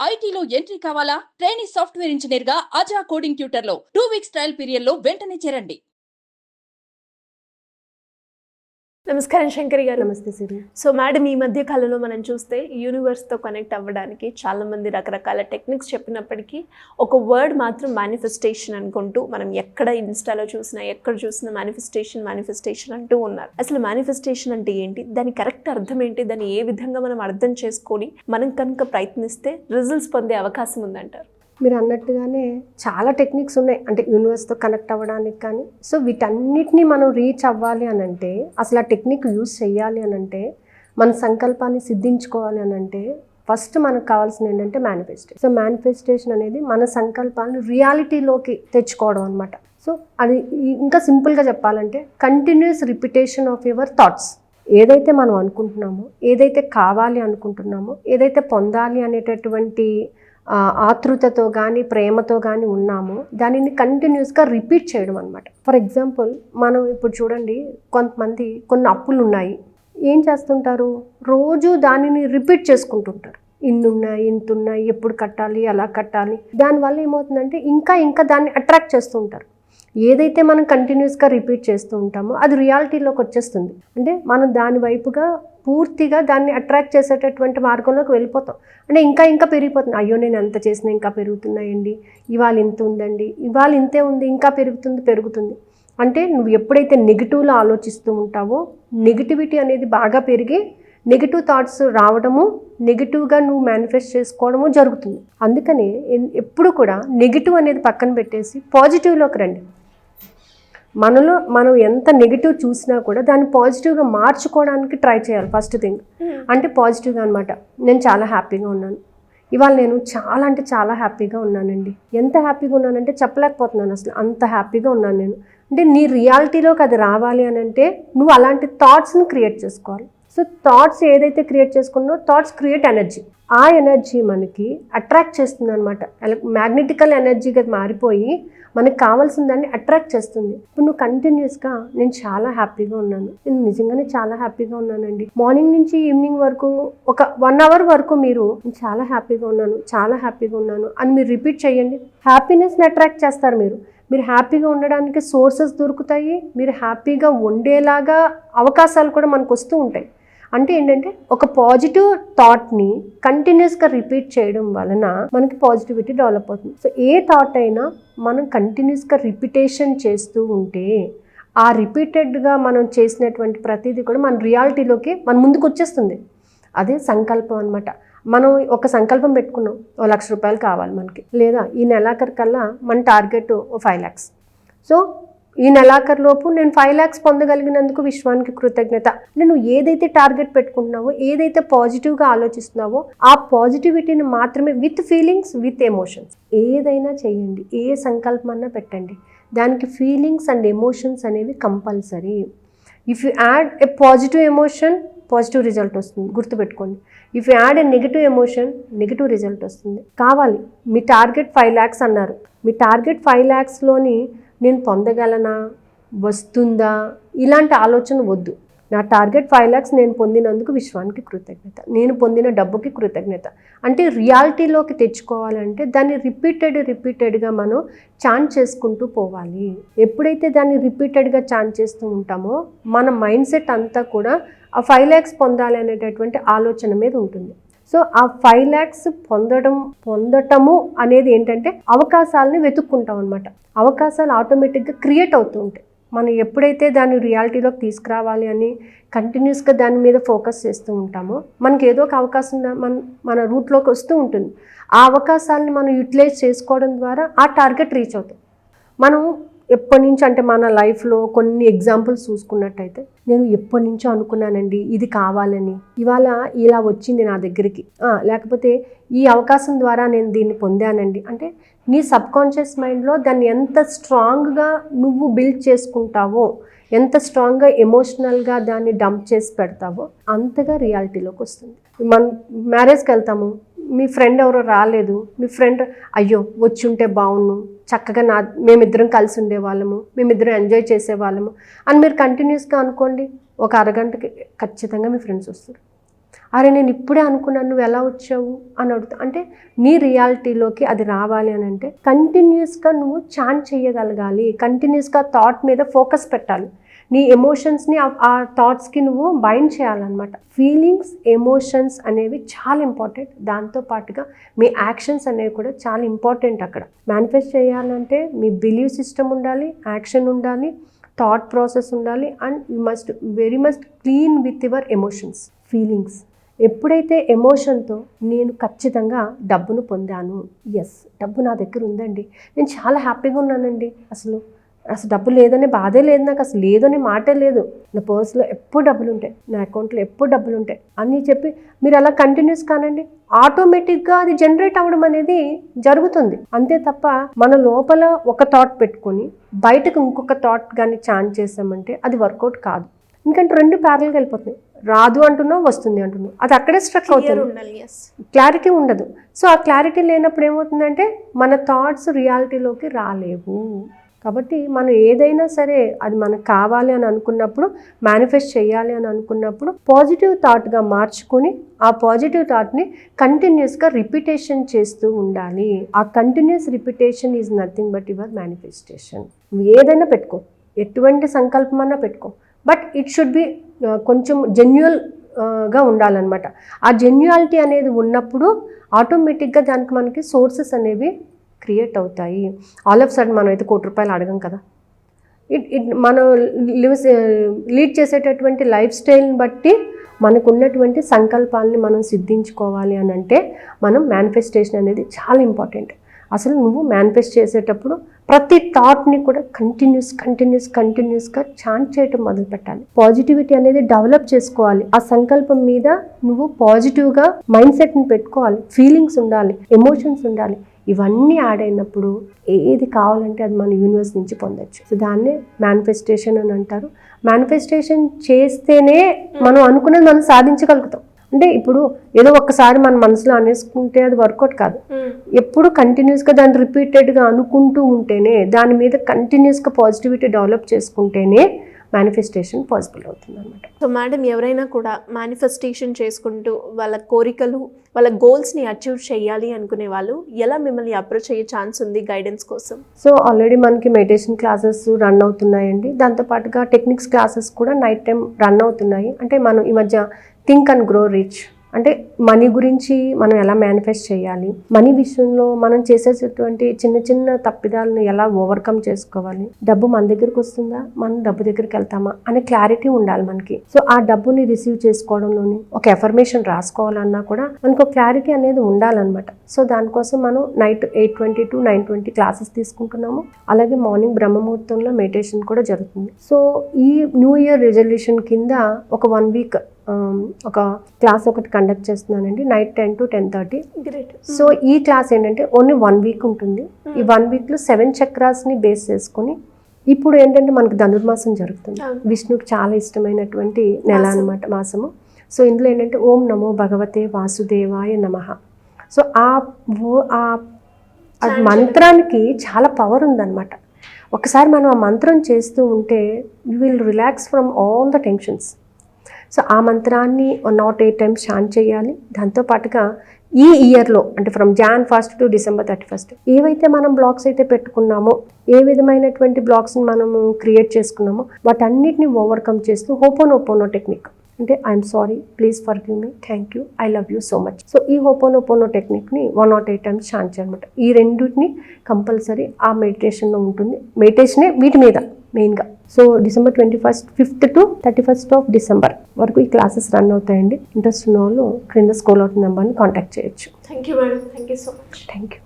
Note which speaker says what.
Speaker 1: ఐటీలో ఎంట్రీ కావాలా? Trainee software engineer గా అజా కోడింగ్ ట్యూటర్ లో 2 వీక్స్ ట్రయల్ పీరియడ్ లో వెంటనే చేరండి.
Speaker 2: నమస్కారం శంకరి గారు.
Speaker 3: నమస్తే సిరి.
Speaker 2: సో మేడం, ఈ మధ్య కాలంలో మనం చూస్తే యూనివర్స్తో కనెక్ట్ అవ్వడానికి చాలామంది రకరకాల టెక్నిక్స్ చెప్పినప్పటికీ ఒక వర్డ్ మాత్రం మేనిఫెస్టేషన్ అనుకుంటూ మనం ఎక్కడ ఇన్స్టాలో చూసినా ఎక్కడ చూసినా మేనిఫెస్టేషన్ అంటూ ఉన్నారు. అసలు మేనిఫెస్టేషన్ అంటే ఏంటి, దాని కరెక్ట్ అర్థం ఏంటి, దాన్ని ఏ విధంగా మనం అర్థం చేసుకొని మనం కనుక ప్రయత్నిస్తే రిజల్ట్స్ పొందే అవకాశం ఉందంటారు?
Speaker 3: మీరు అన్నట్టుగానే చాలా టెక్నిక్స్ ఉన్నాయి, అంటే యూనివర్స్తో కనెక్ట్ అవ్వడానికి. కానీ సో వీటన్నిటిని మనం రీచ్ అవ్వాలి అని అంటే, అసలు ఆ టెక్నిక్ యూజ్ చేయాలి అని అంటే, మన సంకల్పాన్ని సిద్ధించుకోవాలి అని అంటే ఫస్ట్ మనకు కావాల్సింది ఏంటంటే మేనిఫెస్టేషన్. సో మేనిఫెస్టేషన్ అనేది మన సంకల్పాన్ని రియాలిటీలోకి తెచ్చుకోవడం అనమాట. సో అది ఇంకా సింపుల్గా చెప్పాలంటే continuous repetition of your thoughts. ఏదైతే మనం అనుకుంటున్నామో, ఏదైతే కావాలి అనుకుంటున్నామో, ఏదైతే పొందాలి అనేటటువంటి ఆతృతతో కానీ ప్రేమతో కానీ ఉన్నామో దానిని కంటిన్యూస్గా రిపీట్ చేయడం అనమాట. ఫర్ ఎగ్జాంపుల్, మనం ఇప్పుడు చూడండి, కొంతమంది కొన్ని అప్పులు ఉన్నాయి, ఏం చేస్తుంటారు, రోజు దానిని రిపీట్ చేసుకుంటుంటారు. ఇన్నున్నాయి, ఇంతున్నాయి, ఎప్పుడు కట్టాలి, అలా కట్టాలి. దానివల్ల ఏమవుతుందంటే ఇంకా దాన్ని అట్రాక్ట్ చేస్తూ ఉంటారు. ఏదైతే మనం కంటిన్యూస్గా రిపీట్ చేస్తూ ఉంటామో అది రియాలిటీలోకి వచ్చేస్తుంది. అంటే మనం దాని వైపుగా పూర్తిగా దాన్ని అట్రాక్ట్ చేసేటటువంటి మార్గంలోకి వెళ్ళిపోతాం. అంటే ఇంకా పెరిగిపోతుంది. అయ్యో, నేను ఎంత చేసినా ఇంకా పెరుగుతున్నాయండి, ఇవాళ ఇంత ఉందండి, ఇవాళ ఇంతే ఉంది, ఇంకా పెరుగుతుంది. అంటే నువ్వు ఎప్పుడైతే నెగిటివ్లో ఆలోచిస్తూ ఉంటావో నెగిటివిటీ అనేది బాగా పెరిగి నెగిటివ్ థాట్స్ రావడము, నెగిటివ్గా నువ్వు మేనిఫెస్ట్ చేసుకోవడము జరుగుతుంది. అందుకని ఎప్పుడు కూడా నెగిటివ్ అనేది పక్కన పెట్టేసి పాజిటివ్లోకి రండి. మనలో మనం ఎంత నెగిటివ్ చూసినా కూడా దాన్ని పాజిటివ్గా మార్చుకోవడానికి ట్రై చేయాలి. ఫస్ట్ థింగ్ అంటే పాజిటివ్గా అనమాట. నేను చాలా హ్యాపీగా ఉన్నాను, ఇవాళ నేను చాలా అంటే చాలా హ్యాపీగా ఉన్నానండి. ఎంత హ్యాపీగా ఉన్నానంటే చెప్పలేకపోతున్నాను, అసలు అంత హ్యాపీగా ఉన్నాను నేను. అంటే నీ రియాలిటీలోకి అది రావాలి అని అంటే నువ్వు అలాంటి థాట్స్ని క్రియేట్ చేసుకోవాలి. సో థాట్స్ ఏదైతే క్రియేట్ చేసుకున్నావో, థాట్స్ క్రియేట్ ఎనర్జీ. ఆ ఎనర్జీ మనకి అట్రాక్ట్ చేస్తుంది అనమాట. మ్యాగ్నెటికల్ ఎనర్జీగా మారిపోయి మనకు కావాల్సిన దాన్ని అట్రాక్ట్ చేస్తుంది. ఇప్పుడు నువ్వు కంటిన్యూస్గా నేను చాలా హ్యాపీగా ఉన్నాను, నేను నిజంగానే చాలా హ్యాపీగా ఉన్నానండి, మార్నింగ్ నుంచి ఈవినింగ్ వరకు ఒక 1 అవర్ వరకు మీరు నేను చాలా హ్యాపీగా ఉన్నాను అని మీరు రిపీట్ చేయండి. హ్యాపీనెస్ని అట్రాక్ట్ చేస్తారు. మీరు హ్యాపీగా ఉండడానికి సోర్సెస్ దొరుకుతాయి. మీరు హ్యాపీగా ఉండేలాగా అవకాశాలు కూడా మనకు వస్తూ ఉంటాయి. అంటే ఏంటంటే ఒక పాజిటివ్ థాట్ని కంటిన్యూస్గా రిపీట్ చేయడం వలన మనకి పాజిటివిటీ డెవలప్ అవుతుంది. సో ఏ థాట్ అయినా మనం కంటిన్యూస్గా రిపిటేషన్ చేస్తూ ఉంటే ఆ రిపీటెడ్గా మనం చేసినటువంటి ప్రతిదీ కూడా మన రియాలిటీలోకి మన ముందుకు వచ్చేస్తుంది. అదే సంకల్పం అనమాట. మనం ఒక సంకల్పం పెట్టుకున్నాం, 1 లక్ష రూపాయలు కావాలి మనకి, లేదా ఈ నెలాఖరికల్లా మన టార్గెట్ 5 lakhs. సో ఈ నెలాఖరులోపు నేను 5 lakhs పొందగలిగినందుకు విశ్వానికి కృతజ్ఞత. నువ్వు ఏదైతే టార్గెట్ పెట్టుకుంటున్నావో, ఏదైతే పాజిటివ్గా ఆలోచిస్తున్నావో ఆ పాజిటివిటీని మాత్రమే విత్ ఫీలింగ్స్, విత్ ఎమోషన్స్ ఏదైనా చేయండి. ఏ సంకల్పమన్నా పెట్టండి, దానికి ఫీలింగ్స్ అండ్ ఎమోషన్స్ అనేవి compulsory. If you add a positive emotion, positive result వస్తుంది, గుర్తుపెట్టుకోండి. If you add a negative emotion, negative result వస్తుంది. కావాలి, మీ టార్గెట్ 5 lakhs అన్నారు, మీ టార్గెట్ 5 lakhsలోని నేను పొందగలనా, వస్తుందా, ఇలాంటి ఆలోచన వద్దు. నా టార్గెట్ 5 lakhs నేను పొందినందుకు విశ్వానికి కృతజ్ఞత, నేను పొందిన డబ్బుకి కృతజ్ఞత. అంటే రియాలిటీలోకి తెచ్చుకోవాలంటే దాన్ని రిపీటెడ్గా మనం చాంట్ చేసుకుంటూ పోవాలి. ఎప్పుడైతే దాన్ని రిపీటెడ్గా చాంట్ చేస్తూ ఉంటామో మన మైండ్ సెట్ అంతా కూడా ఆ 5 lakhs పొందాలి అనేటటువంటి ఆలోచన మీద ఉంటుంది. సో ఆ 5 lakhs పొందటము అనేది ఏంటంటే అవకాశాలని వెతుక్కుంటాం అనమాట. అవకాశాలు ఆటోమేటిక్గా క్రియేట్ అవుతూ ఉంటాయి. మనం ఎప్పుడైతే దాన్ని రియాలిటీలోకి తీసుకురావాలి అని కంటిన్యూస్గా దాని మీద ఫోకస్ చేస్తూ ఉంటామో మనకి ఏదో ఒక అవకాశం మన రూట్లోకి వస్తూ ఉంటుంది. ఆ అవకాశాలని మనం యూటిలైజ్ చేసుకోవడం ద్వారా ఆ టార్గెట్ రీచ్ అవుతాం. మనం ఎప్పటి నుంచి అంటే మన లైఫ్లో కొన్ని ఎగ్జాంపుల్స్ చూసుకున్నట్టయితే, నేను ఎప్పటి నుంచో అనుకున్నానండి ఇది కావాలని, ఇవాళ ఇలా వచ్చింది నా దగ్గరికి, లేకపోతే ఈ అవకాశం ద్వారా నేను దీన్ని పొందానండి. అంటే నీ సబ్కాన్షియస్ మైండ్లో దాన్ని ఎంత స్ట్రాంగ్గా నువ్వు బిల్డ్ చేసుకుంటావో, ఎంత స్ట్రాంగ్గా ఎమోషనల్గా దాన్ని డంప్ చేసి పెడతావో అంతగా రియాలిటీలోకి వస్తుంది. మనం మ్యారేజ్కి వెళ్తాము, మీ ఫ్రెండ్ ఎవరో రాలేదు, మీ ఫ్రెండ్ అయ్యో వచ్చి ఉంటే బాగుండు, చక్కగా మేమిద్దరం కలిసి ఉండేవాళ్ళము, మేమిద్దరం ఎంజాయ్ చేసేవాళ్ళము అని మీరు కంటిన్యూస్గా అనుకోండి. ఒక అరగంటకి ఖచ్చితంగా మీ ఫ్రెండ్స్ వస్తారు. అరే నేను ఇప్పుడే అనుకున్నాను నువ్వు ఎలా వచ్చావు అని అడుగుతా. అంటే నీ రియాలిటీలోకి అది రావాలి అని అంటే కంటిన్యూస్గా నువ్వు చాంట్ చేయగలగాలి, కంటిన్యూస్గా థాట్ మీద ఫోకస్ పెట్టాలి, నీ ఎమోషన్స్ని ఆ థాట్స్కి నువ్వు బైండ్ చేయాలన్నమాట. ఫీలింగ్స్, ఎమోషన్స్ అనేవి చాలా ఇంపార్టెంట్. దాంతోపాటుగా మీ యాక్షన్స్ అనేవి కూడా చాలా ఇంపార్టెంట్. అక్కడ మేనిఫెస్ట్ చేయాలంటే మీ బిలీవ్ సిస్టమ్ ఉండాలి, యాక్షన్ ఉండాలి, థాట్ ప్రాసెస్ ఉండాలి, and you must very must clean with your emotions, feelings. ఎప్పుడైతే ఎమోషన్తో నేను ఖచ్చితంగా డబ్బును పొందాను, ఎస్ డబ్బు నా దగ్గర ఉందండి, నేను చాలా హ్యాపీగా ఉన్నానండి, అసలు డబ్బు లేదనే బాధే లేదు, నాకు అసలు లేదనే మాటే లేదు, నా పర్స్లో ఎప్పుడు డబ్బులు ఉంటాయి, నా అకౌంట్లో ఎప్పుడు డబ్బులు ఉంటాయి అని చెప్పి మీరు అలా కంటిన్యూస్ కానండి, ఆటోమేటిక్గా అది జనరేట్ అవ్వడం అనేది జరుగుతుంది. అంతే తప్ప మన లోపల ఒక థాట్ పెట్టుకొని బయటకు ఇంకొక థాట్ కానీ చాంట్ చేసామంటే అది వర్కౌట్ కాదు. ఎందుకంటే రెండు ప్యారల్గా వెళ్ళిపోతున్నాయి, రాదు అంటున్నావు, వస్తుంది అంటున్నావు, అది అక్కడే స్ట్రక్ అవుతుంది, క్లారిటీ ఉండదు. సో ఆ క్లారిటీ లేనప్పుడు ఏమవుతుందంటే మన థాట్స్ రియాలిటీలోకి రాలేవు. కాబట్టి మనం ఏదైనా సరే అది మనకు కావాలి అని అనుకున్నప్పుడు, మేనిఫెస్ట్ చేయాలి అని అనుకున్నప్పుడు పాజిటివ్ థాట్గా మార్చుకొని ఆ పాజిటివ్ థాట్ని కంటిన్యూస్గా రిపిటేషన్ చేస్తూ ఉండాలి. ఆ continuous repetition is nothing but your manifestation. నువ్వు ఏదైనా పెట్టుకో, ఎటువంటి సంకల్పమన్నా పెట్టుకో, బట్ ఇట్ షుడ్ బి కొంచెం జెన్యువల్గా ఉండాలన్నమాట. ఆ జెన్యువాలిటీ అనేది ఉన్నప్పుడు ఆటోమేటిక్గా దానికి మనకి సోర్సెస్ అనేవి క్రియేట్ అవుతాయి. ఆల్ ఆఫ్ సడన్ మనం అయితే ₹1,00,00,000 అడగం కదా. మనం లీడ్ చేసేటటువంటి లైఫ్ స్టైల్ని బట్టి మనకు ఉన్నటువంటి సంకల్పాలని మనం సిద్ధించుకోవాలి అని అంటే మనం మేనిఫెస్టేషన్ అనేది చాలా ఇంపార్టెంట్. అసలు నువ్వు మేనిఫెస్ట్ చేసేటప్పుడు ప్రతి థాట్ని కూడా కంటిన్యూస్గా చాంట్ చేయటం మొదలు పెట్టాలి. పాజిటివిటీ అనేది డెవలప్ చేసుకోవాలి. ఆ సంకల్పం మీద నువ్వు పాజిటివ్గా మైండ్ సెట్ని పెట్టుకోవాలి, ఫీలింగ్స్ ఉండాలి, ఎమోషన్స్ ఉండాలి. ఇవన్నీ యాడ్ అయినప్పుడు ఏది కావాలంటే అది మన యూనివర్స్ నుంచి పొందొచ్చు. సో దాన్నే మేనిఫెస్టేషన్ అని అంటారు. మేనిఫెస్టేషన్ చేస్తేనే మనం అనుకున్నది మనం సాధించగలుగుతాం. అంటే ఇప్పుడు ఏదో ఒక్కసారి మన మనసులో అనేసుకుంటే అది వర్కౌట్ కాదు. ఎప్పుడు కంటిన్యూస్గా దాన్ని రిపీటెడ్గా అనుకుంటూ ఉంటేనే, దాని మీద కంటిన్యూస్గా పాజిటివిటీ డెవలప్ చేసుకుంటేనే మేనిఫెస్టేషన్ పాసిబుల్ అవుతుంది అనమాట.
Speaker 2: సో మేడం, ఎవరైనా కూడా మేనిఫెస్టేషన్ చేసుకుంటూ వాళ్ళ కోరికలు, వాళ్ళ గోల్స్ని అచీవ్ చేయాలి అనుకునే వాళ్ళు ఎలా మిమ్మల్ని అప్రోచ్ అయ్యే ఛాన్స్ ఉంది గైడెన్స్ కోసం?
Speaker 3: సో ఆల్రెడీ మనకి మెడిటేషన్ క్లాసెస్ రన్ అవుతున్నాయండి. దాంతోపాటుగా టెక్నిక్స్ క్లాసెస్ కూడా నైట్ టైం రన్ అవుతున్నాయి. అంటే మనం ఈ మధ్య థింక్ అండ్ గ్రో రిచ్, అంటే మనీ గురించి మనం ఎలా మేనిఫెస్ట్ చేయాలి, మనీ విషయంలో మనం చేసేటటువంటి చిన్న చిన్న తప్పిదాలను ఎలా ఓవర్కమ్ చేసుకోవాలి, డబ్బు మన దగ్గరికి వస్తుందా, మనం డబ్బు దగ్గరికి వెళ్తామా అనే క్లారిటీ ఉండాలి మనకి. సో ఆ డబ్బుని రిసీవ్ చేసుకోవడంలోని ఒక ఎఫర్మేషన్ రాసుకోవాలన్నా కూడా మనకు క్లారిటీ అనేది ఉండాలన్నమాట. సో దానికోసం మనం నైట్ 8:20 to 9:20 క్లాసెస్ తీసుకుంటున్నాము. అలాగే మార్నింగ్ బ్రహ్మముహూర్తంలో మెడిటేషన్ కూడా జరుగుతుంది. సో ఈ న్యూ ఇయర్ రిజల్యూషన్ కింద ఒక 1 week ఒక క్లాస్ ఒకటి కండక్ట్ చేస్తున్నానండి, నైట్ 10 to 10:30. సో ఈ క్లాస్ ఏంటంటే ఓన్లీ 1 week ఉంటుంది. ఈ 1 weekలో 7 చక్రాస్ని బేస్ చేసుకొని, ఇప్పుడు ఏంటంటే మనకి ధనుర్మాసం జరుగుతుంది, విష్ణుకి చాలా ఇష్టమైనటువంటి నెల అనమాట, మాసము. సో ఇందులో ఏంటంటే ఓం నమో భగవతే వాసుదేవాయ నమః. సో ఆ మంత్రానికి చాలా పవర్ ఉందన్నమాట. ఒకసారి మనం ఆ మంత్రం చేస్తూ ఉంటే you will relax from all the tensions. So ఆ మంత్రాన్ని 108 times చాంట్ చేయాలి. దాంతోపాటుగా ఈ ఇయర్లో అంటే from Jan 1st to December 31st ఏవైతే మనం బ్లాక్స్ అయితే పెట్టుకున్నామో, ఏ విధమైనటువంటి బ్లాక్స్ని మనము క్రియేట్ చేసుకున్నామో వాటన్నిటిని ఓవర్కమ్ చేస్తూ హోపోనోపోనో టెక్నిక్, అంటే I'm sorry, please forgive me, thank you, I love you so much. So ఈ హోపోనోపోనో టెక్నిక్ని 108 times చాంట్ చేయాలన్నమాట. ఈ రెండింటిని కంపల్సరీ ఆ మెడిటేషన్లో ఉంటుంది. మెడిటేషనే వీటి మీద మెయిన్గా. So December 21st, 5th to 31st of December వరకు ఈ క్లాసెస్ రన్ అవుతాయండి. ఇంట్రెస్ట్ ఉన్న వాళ్ళు క్రింద స్క్రోల్ అవుతున్న నెంబర్ని కాంటాక్ట్ చేయొచ్చు.
Speaker 2: Thank you madam, thank you so much.
Speaker 3: Thank you.